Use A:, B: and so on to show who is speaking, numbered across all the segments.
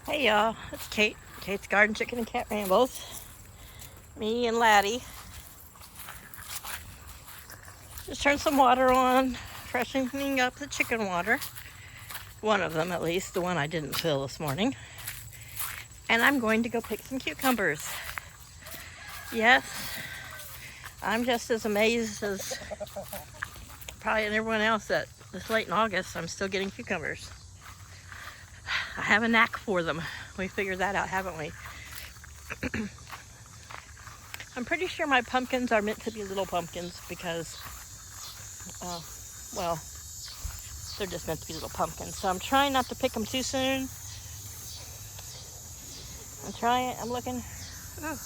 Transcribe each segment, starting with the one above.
A: Hey y'all, it's Kate. Kate's Garden Chicken and Cat Rambles. Me and Laddie. Just turned some water on, freshening up the chicken water. One of them at least, the one I didn't fill this morning. And I'm going to go pick some cucumbers. Yes, I'm just as amazed as probably everyone else that this late in August I'm still getting cucumbers. I have a knack for them. We figured that out, haven't we? I'm pretty sure my pumpkins are meant to be little pumpkins because, well, they're just meant to be little pumpkins. So I'm trying not to pick them too soon. I'm looking. Oh,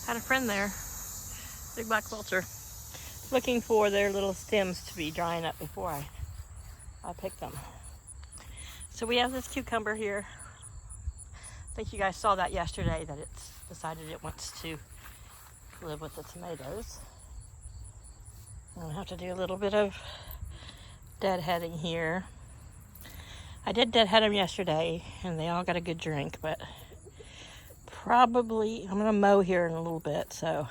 A: had a friend there, big black vulture, looking for their little stems to be drying up before I pick them. So we have this cucumber here. I think you guys saw that yesterday, that it's decided it wants to live with the tomatoes. I'm gonna have to do a little bit of deadheading here. I did deadhead them yesterday and they all got a good drink, but probably I'm gonna mow here in a little bit, so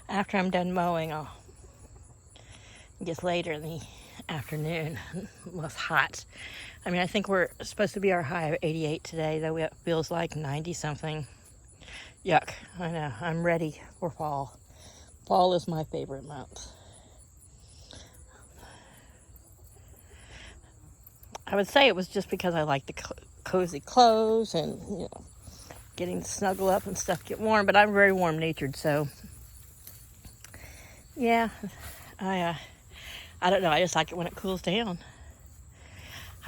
A: after I'm done mowing I'll get later in the afternoon, less hot. I mean, I think we're supposed to be our high of 88 today, though it feels like 90 something. Yuck. I know. I'm ready for fall. Fall is my favorite month. I would say it was just because I like the cozy clothes and, getting to snuggle up and stuff, get warm, but I'm very warm natured, so yeah, I don't know. I just like it when it cools down.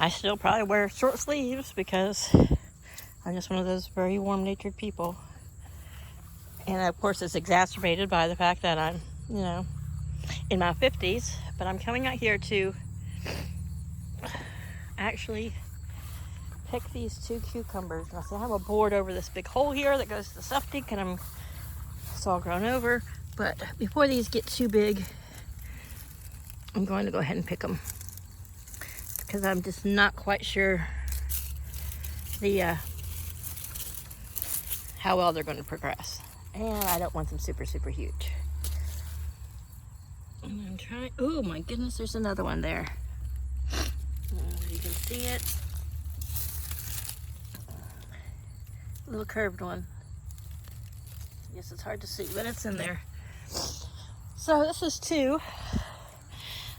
A: I still probably wear short sleeves because I'm just one of those very warm natured people. And of course it's exacerbated by the fact that I'm, in my 50s, but I'm coming out here to actually pick these 2 cucumbers. Now, so I have a board over this big hole here that goes to the septic, and it's all grown over. But before these get too big, I'm going to go ahead and pick them because I'm just not quite sure how well they're going to progress. And I don't want them super, super huge. And I'm trying, oh my goodness, there's another one there. You can see it. A little curved one. I guess it's hard to see, but it's in there. So this is 2.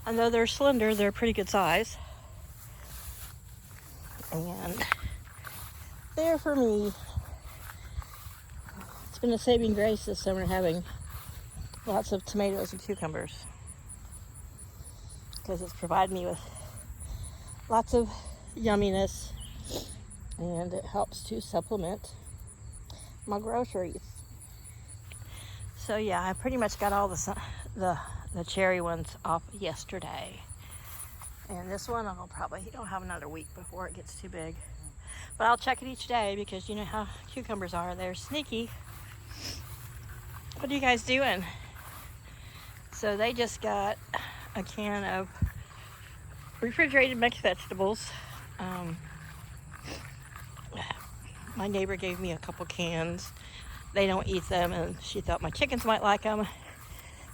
A: I know they're slender, they're pretty good size. And they're for me. It's been a saving grace this summer having lots of tomatoes and cucumbers, because it's provided me with lots of yumminess and it helps to supplement my groceries. So yeah, I pretty much got all the cherry ones off yesterday. And this one I'll probably have another week before it gets too big. But I'll check it each day because you know how cucumbers are. They're sneaky. What are you guys doing? So they just got a can of refrigerated mixed vegetables. My neighbor gave me a couple cans. They don't eat them, and she thought my chickens might like them.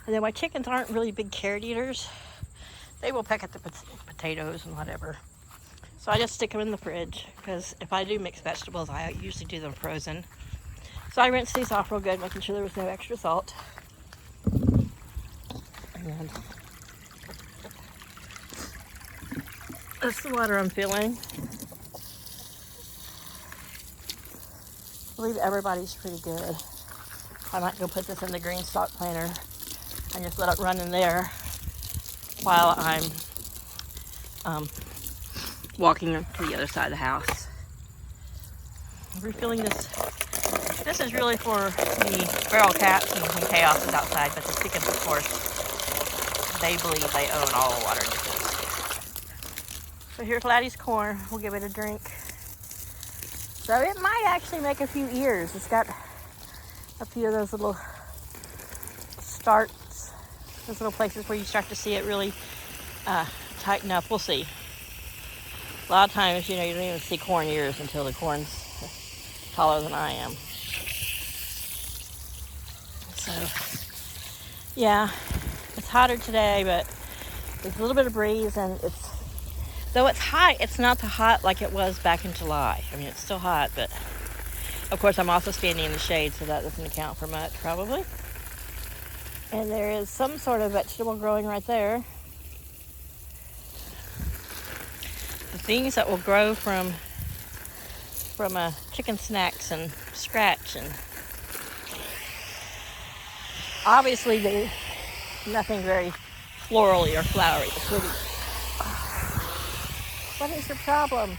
A: And then my chickens aren't really big carrot eaters. They will peck at the potatoes and whatever. So I just stick them in the fridge because if I do mixed vegetables, I usually do them frozen. So I rinse these off real good, making sure there was no extra salt. And that's the water I'm filling. I believe everybody's pretty good. I might go put this in the green stalk planter and just let it run in there while I'm walking to the other side of the house. Refilling this. This is really for the feral cats and when chaos is outside, but the chickens, of course, they believe they own all the water dishes. So here's Laddie's corn. We'll give it a drink. So it might actually make a few ears. It's got a few of those little starts, those little places where you start to see it really tighten up. We'll see. A lot of times, you don't even see corn ears until the corn's taller than I am. So, yeah, it's hotter today, but there's a little bit of breeze, and though it's hot, it's not the hot like it was back in July. I mean, it's still hot, but of course I'm also standing in the shade, so that doesn't account for much, probably. And there is some sort of vegetable growing right there. The things that will grow from chicken snacks and scratch, and obviously there's nothing very florally or flowery. It's really, what is your problem?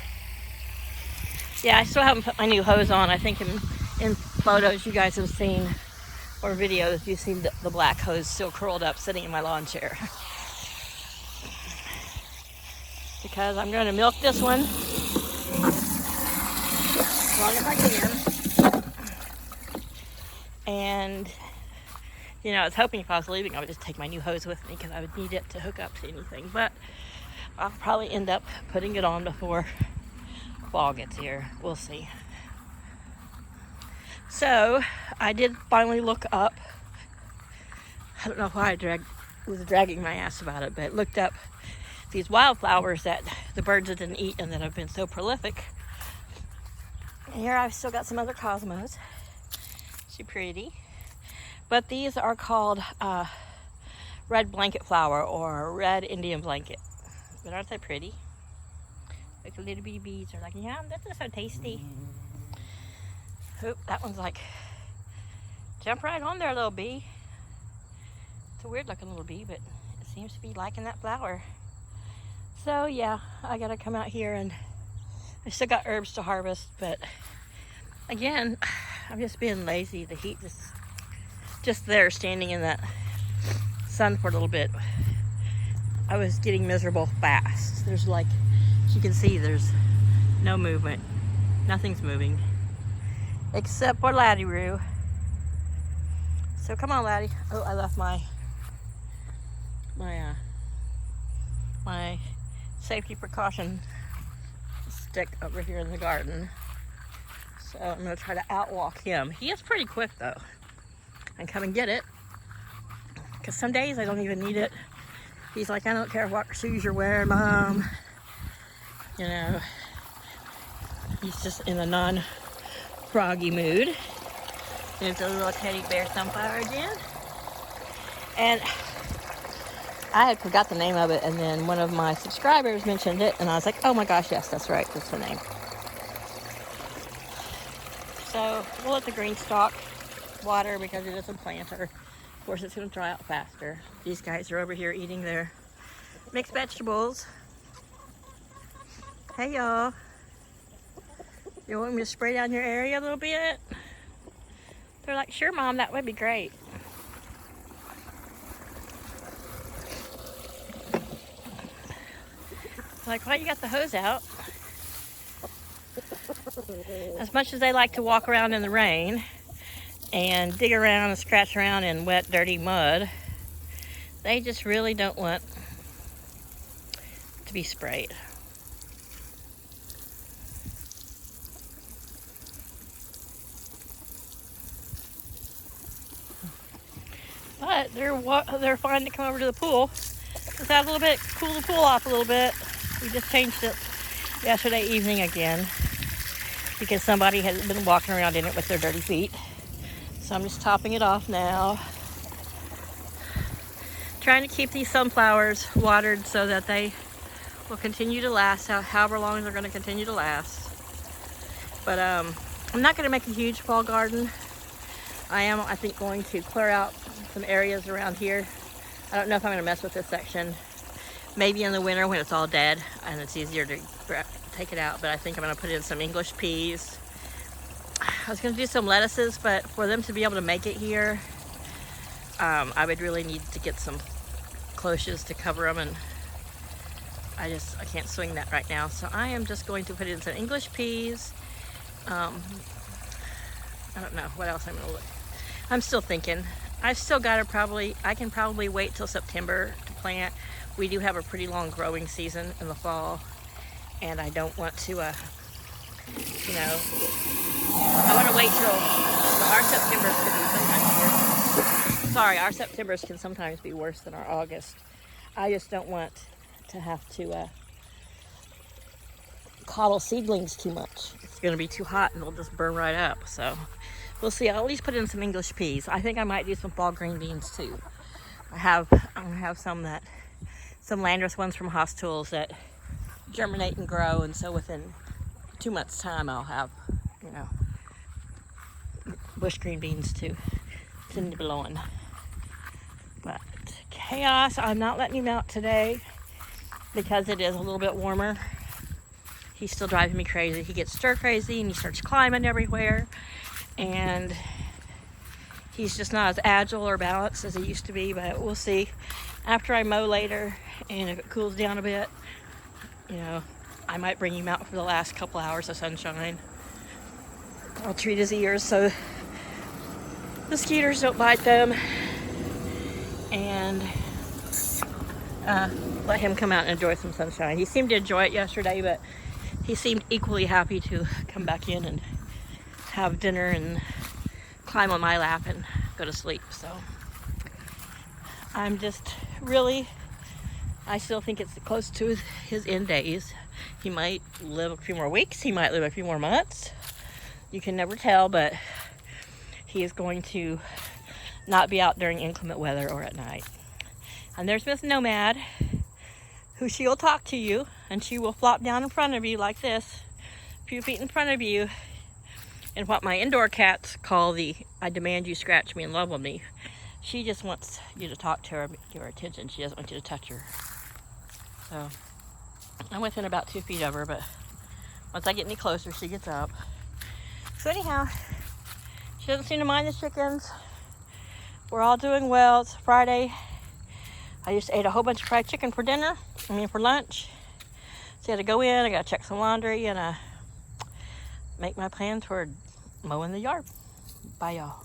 A: Yeah, I still haven't put my new hose on. I think in photos you guys have seen, or videos, you've seen the black hose still curled up sitting in my lawn chair. Because I'm going to milk this one as long as I can. And, you know, I was hoping if I was leaving I would just take my new hose with me, because I would need it to hook up to anything. But I'll probably end up putting it on before fall gets here. We'll see. So I did finally look up. I don't know why I was dragging my ass about it, but looked up these wildflowers that the birds didn't eat and that have been so prolific. And here I've still got some other cosmos. She's pretty. But these are called red blanket flower, or red Indian blanket. But aren't they pretty? Like the little bitty bees are like, yeah, this is so tasty. Oop, that one's like, jump right on there, little bee. It's a weird looking little bee, but it seems to be liking that flower. So yeah, I gotta come out here, and I still got herbs to harvest, but again, I'm just being lazy. The heat just there, standing in that sun for a little bit, I was getting miserable fast. There's like, as you can see, there's no movement. Nothing's moving. Except for Laddie Roo. So come on, Laddie. Oh, I left my safety precaution stick over here in the garden. So I'm gonna try to outwalk him. He is pretty quick though. And come and get it. Because some days I don't even need it. He's like, I don't care what shoes you're wearing, Mom. You know, he's just in a non-froggy mood. There's a little teddy bear sunflower again. And I had forgot the name of it, and then one of my subscribers mentioned it, and I was like, oh my gosh, yes, that's right, that's the name. So we'll let the green stalk water because it is a planter. Of course, it's going to dry out faster. These guys are over here eating their mixed vegetables. Hey, y'all. You want me to spray down your area a little bit? They're like, sure, Mom, that would be great. Like, why you got the hose out? As much as they like to walk around in the rain and dig around and scratch around in wet, dirty mud, they just really don't want to be sprayed. But they're fine to come over to the pool. Just have a little bit, cool the pool off a little bit. We just changed it yesterday evening again because somebody had been walking around in it with their dirty feet. So I'm just topping it off now. Trying to keep these sunflowers watered so that they will continue to last however long they're going to continue to last. But I'm not going to make a huge fall garden. I think, going to clear out some areas around here. I don't know if I'm going to mess with this section. Maybe in the winter when it's all dead and it's easier to take it out, but I think I'm going to put in some English peas. I was going to do some lettuces, but for them to be able to make it here, I would really need to get some cloches to cover them, and I can't swing that right now. So I am just going to put in some English peas. I don't know what else I'm going to look. I'm still thinking. I've still got to I can probably wait till September to plant. We do have a pretty long growing season in the fall, and I don't want to You know, I want to wait till our September's could be sometimes worse. Sorry, our September's can sometimes be worse than our August. I just don't want to have to coddle seedlings too much. It's going to be too hot and they'll just burn right up. So we'll see. I'll at least put in some English peas. I think I might do some fall green beans too. I'm gonna have some Landris ones from Haas Tools that germinate and grow, and so within 2 months' time I'll have, you know, bush green beans to send blowing. But Chaos, I'm not letting him out today because it is a little bit warmer. He's still driving me crazy. He gets stir crazy and he starts climbing everywhere, and he's just not as agile or balanced as he used to be. But we'll see after I mow later, and if it cools down a bit, you know, I might bring him out for the last couple hours of sunshine. I'll treat his ears so mosquitoes don't bite them, and let him come out and enjoy some sunshine. He seemed to enjoy it yesterday, but he seemed equally happy to come back in and have dinner and climb on my lap and go to sleep. So I'm just really, I still think it's close to his end days. He might live a few more weeks, he might live a few more months. You can never tell, but he is going to not be out during inclement weather or at night. And there's Miss Nomad, who she will talk to you, and she will flop down in front of you like this, a few feet in front of you, and what my indoor cats call the I demand you scratch me and love on me. She just wants you to talk to her, give her attention. She doesn't want you to touch her. So I'm within about 2 feet of her, but once I get any closer, she gets up. So anyhow, she doesn't seem to mind the chickens. We're all doing well. It's Friday. I just ate a whole bunch of fried chicken for dinner. For lunch. So I had to go in. I got to check some laundry and make my plan toward mowing the yard. Bye, y'all.